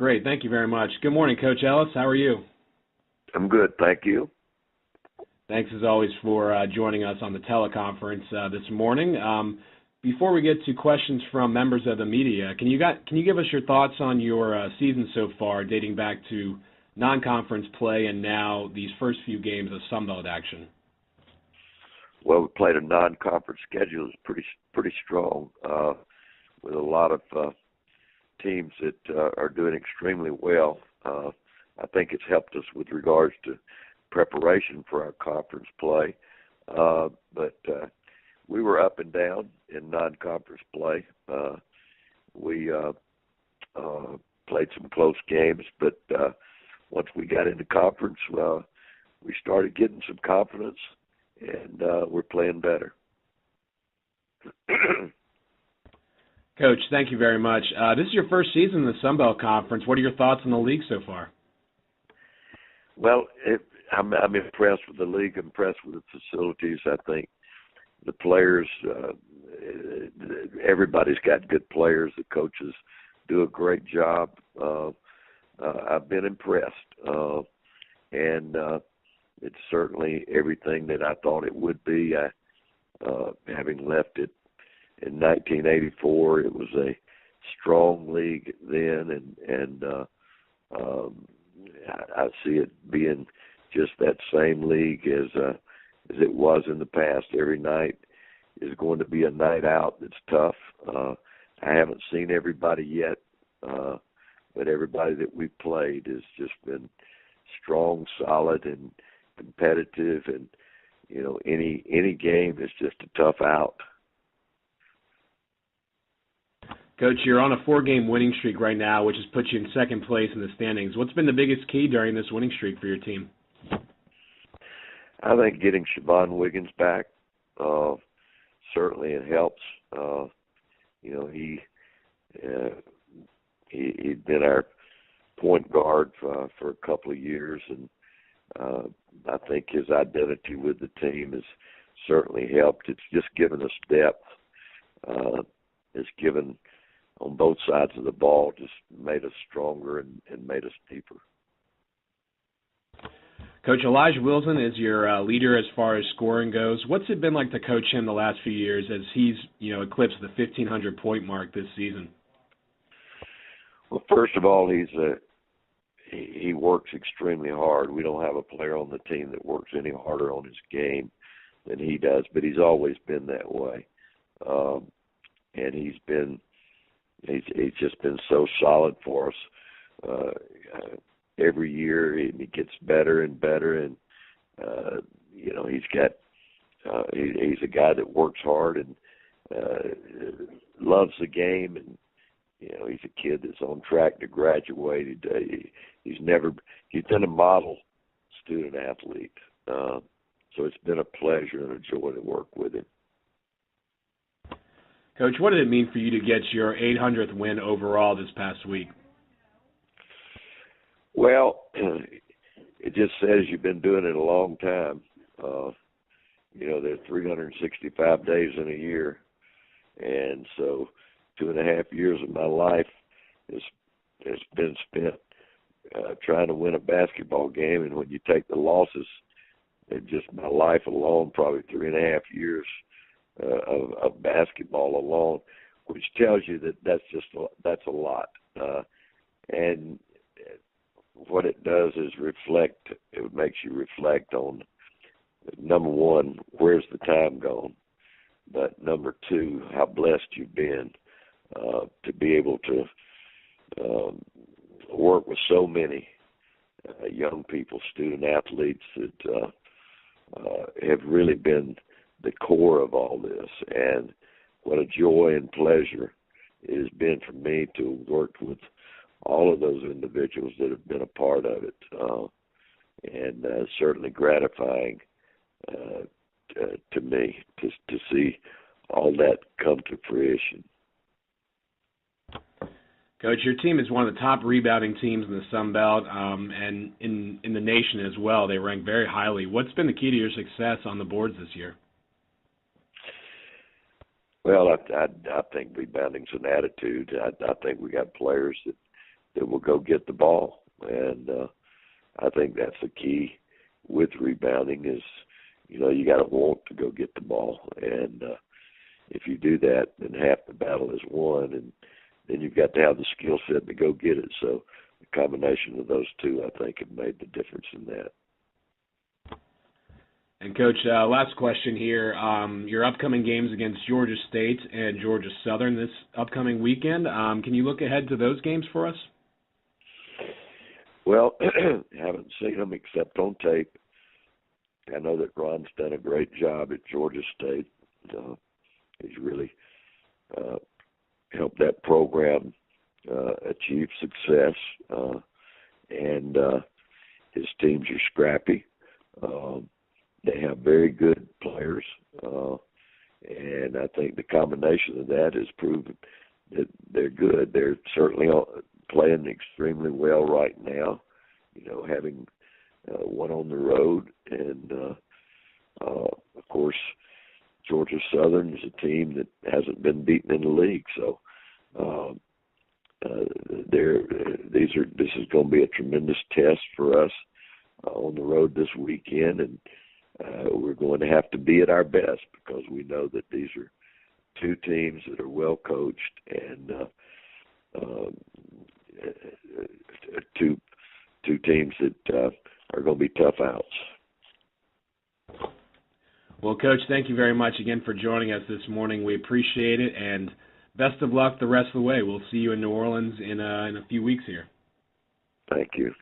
Great. Thank you very much. Good morning, Coach Ellis. How are you? I'm good, thank you. Thanks, as always, for joining us on the teleconference this morning. Before we get to questions from members of the media, can you give us your thoughts on your season so far, dating back to non-conference play and now these first few games of Sunbelt action? Well, we played a non-conference schedule that's pretty strong with a lot of teams that are doing extremely well. I think it's helped us with regards to preparation for our conference play. But we were up and down in non-conference play. We played some close games, but once we got into conference, we started getting some confidence, and we're playing better. Coach, thank you very much. This is your first season in the Sunbelt Conference. What are your thoughts on the league so far? Well, I'm impressed with the league, impressed with the facilities. I think the players, everybody's got good players. The coaches do a great job. I've been impressed, and it's certainly everything that I thought it would be. Having left it in 1984, it was a strong league then, and I see it being just that same league as it was in the past. Every night is going to be a night out that's tough. I haven't seen everybody yet, but everybody that we've played has just been strong, solid, and competitive. And you know, any game is just a tough out. Coach, you're on a 4-game winning streak right now, which has put you in second place in the standings. What's been the biggest key during this winning streak for your team? I think getting Siobhan Wiggins back, certainly it helps. You know, he'd been our point guard for a couple of years, and I think his identity with the team has certainly helped. It's just given us depth. It's given on both sides of the ball, just made us stronger and made us deeper. Coach, Elijah Wilson is your leader as far as scoring goes. What's it been like to coach him the last few years as he's, eclipsed the 1,500-point mark this season? Well, first of all, he works extremely hard. We don't have a player on the team that works any harder on his game than he does, but he's always been that way. And he's just been so solid for us every year, and he gets better and better. And he's a guy that works hard and loves the game, and he's a kid that's on track to graduate. He's been a model student athlete, so it's been a pleasure and a joy to work with him. Coach, what did it mean for you to get your 800th win overall this past week? Well, it just says you've been doing it a long time. There's 365 days in a year, and so 2.5 years of my life has been spent trying to win a basketball game, and when you take the losses, just my life alone, probably 3.5 years of basketball alone, which tells you that that's a lot. And what it does is reflect. It makes you reflect on, number one, where's the time gone? But number two, how blessed you've been to be able to work with so many young people, student athletes that have really been the core of all this. And what a joy and pleasure it has been for me to have worked with all of those individuals that have been a part of it, and certainly gratifying to me to see all that come to fruition. Coach, your team is one of the top rebounding teams in the Sun Belt, and in the nation as well. They rank very highly. What's been the key to your success on the boards this year? Well, I think rebounding's an attitude. I think we got players that that will go get the ball. And I think that's the key with rebounding is, you got to want to go get the ball. And if you do that, then half the battle is won. And then you've got to have the skill set to go get it. So the combination of those two, I think, have made the difference in that. And, Coach, last question here. Your upcoming games against Georgia State and Georgia Southern this upcoming weekend, can you look ahead to those games for us? Well, haven't seen them except on tape. I know that Ron's done a great job at Georgia State. He's really helped that program achieve success, and his teams are scrappy. They have very good players, and I think the combination of that has proven that they're good. They're certainly playing extremely well right now, having one on the road. And, of course, Georgia Southern is a team that hasn't been beaten in the league. So this is going to be a tremendous test for us on the road this weekend. And we're going to have to be at our best because we know that these are two teams that are well coached and two teams that are going to be tough outs. Well, Coach, thank you very much again for joining us this morning. We appreciate it, and best of luck the rest of the way. We'll see you in New Orleans in a few weeks here. Thank you.